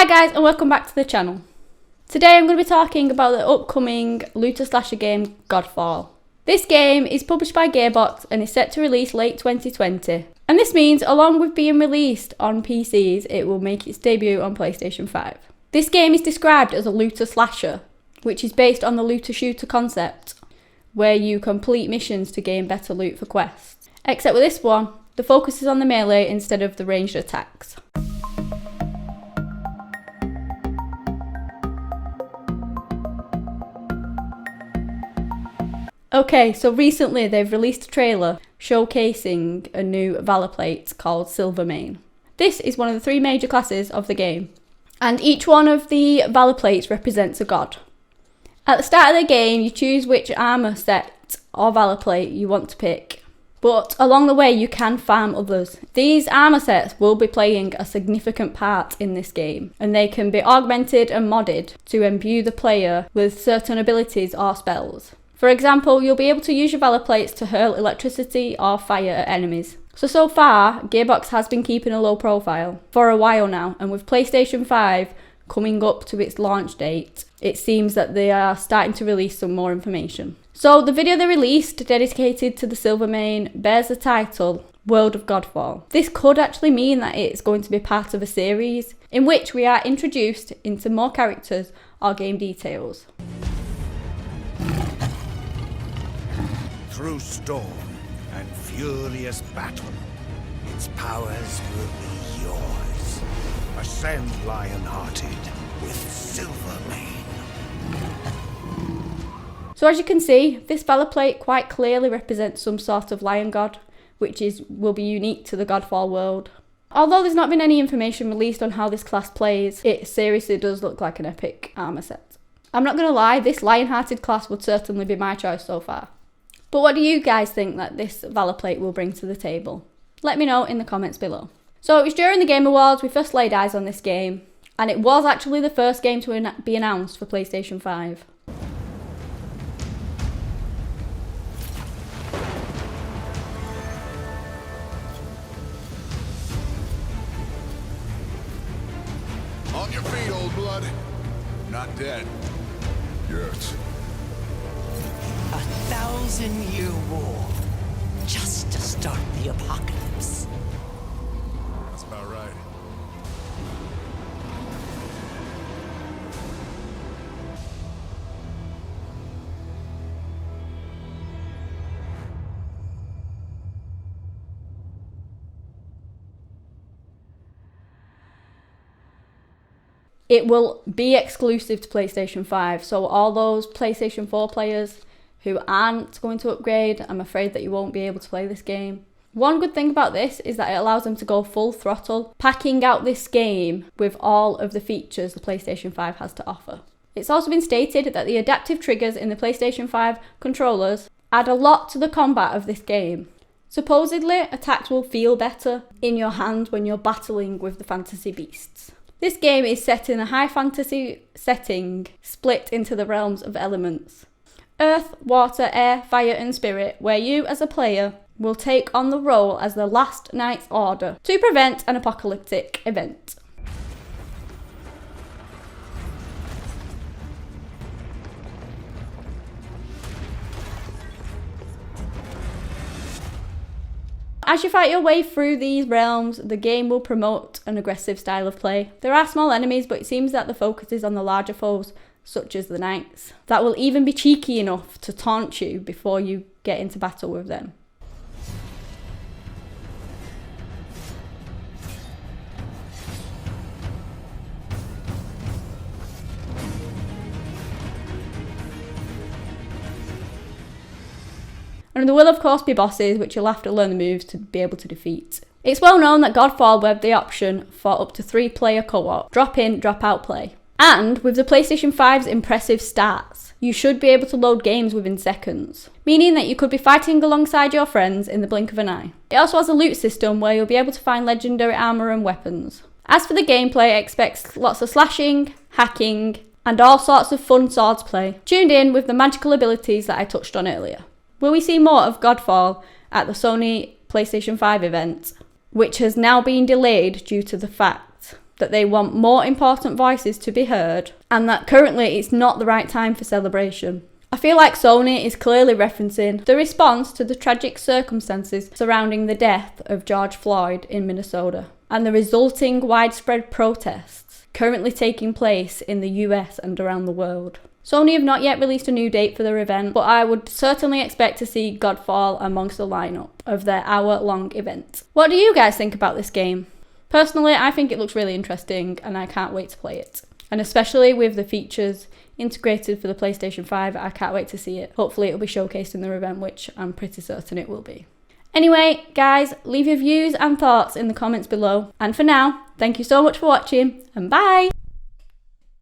Hi guys and welcome back to the channel. Today I'm going to be talking about the upcoming looter slasher game Godfall. This game is published by Gearbox and is set to release late 2020. And this means along with being released on PCs, it will make its debut on PlayStation 5. This game is described as a looter slasher, which is based on the looter shooter concept, where you complete missions to gain better loot for quests. Except with this one, the focus is on the melee instead of the ranged attacks. Okay, so recently they've released a trailer showcasing a new valor plate called Silvermane. This is one of the three major classes of the game, and each one of the valor plates represents a god. At the start of the game, you choose which armor set or valor plate you want to pick, but along the way you can farm others. These armor sets will be playing a significant part in this game, and they can be augmented and modded to imbue the player with certain abilities or spells. For example, you'll be able to use your valor plates to hurl electricity or fire at enemies. So far, Gearbox has been keeping a low profile for a while now, and with PlayStation 5 coming up to its launch date, it seems that they are starting to release some more information. So the video they released dedicated to the Silvermane bears the title World of Godfall. This could actually mean that it's going to be part of a series in which we are introduced into more characters or game details. Through storm and furious battle, its powers will be yours. Ascend lion-hearted with Silvermane. So as you can see, this valor plate quite clearly represents some sort of lion god, which will be unique to the Godfall world. Although there's not been any information released on how this class plays, it seriously does look like an epic armor set. I'm not going to lie, this lion-hearted class would certainly be my choice so far. But what do you guys think that this valor plate will bring to the table? Let me know in the comments below. So it was during the Game Awards we first laid eyes on this game, and it was actually the first game to be announced for PlayStation 5. On your feet, old blood. Not dead. Yet. 1,000-year war, just to start the apocalypse. That's about right. It will be exclusive to PlayStation 5, so all those PlayStation 4 players who aren't going to upgrade, I'm afraid that you won't be able to play this game. One good thing about this is that it allows them to go full throttle, packing out this game with all of the features the PlayStation 5 has to offer. It's also been stated that the adaptive triggers in the PlayStation 5 controllers add a lot to the combat of this game. Supposedly, attacks will feel better in your hand when you're battling with the fantasy beasts. This game is set in a high fantasy setting, split into the realms of elements. Earth, water, air, fire and spirit, where you as a player will take on the role as the last Knight's Order to prevent an apocalyptic event. As you fight your way through these realms, the game will promote an aggressive style of play. There are small enemies, but it seems that the focus is on the larger foes, such as the knights, that will even be cheeky enough to taunt you before you get into battle with them. And there will of course be bosses which you'll have to learn the moves to be able to defeat. It's well known that Godfall will have the option for up to 3-player co-op, drop in, drop out play. And with the PlayStation 5's impressive stats, you should be able to load games within seconds, meaning that you could be fighting alongside your friends in the blink of an eye. It also has a loot system where you'll be able to find legendary armour and weapons. As for the gameplay, expect lots of slashing, hacking, and all sorts of fun swords play, tuned in with the magical abilities that I touched on earlier. Will we see more of Godfall at the Sony PlayStation 5 event, which has now been delayed due to the fact that they want more important voices to be heard, and that currently it's not the right time for celebration. I feel like Sony is clearly referencing the response to the tragic circumstances surrounding the death of George Floyd in Minnesota and the resulting widespread protests currently taking place in the US and around the world. Sony have not yet released a new date for their event, but I would certainly expect to see Godfall amongst the lineup of their hour-long event. What do you guys think about this game? Personally, I think it looks really interesting and I can't wait to play it. And especially with the features integrated for the PlayStation 5, I can't wait to see it. Hopefully it'll be showcased in their event, which I'm pretty certain it will be. Anyway, guys, leave your views and thoughts in the comments below. And for now, thank you so much for watching, and bye!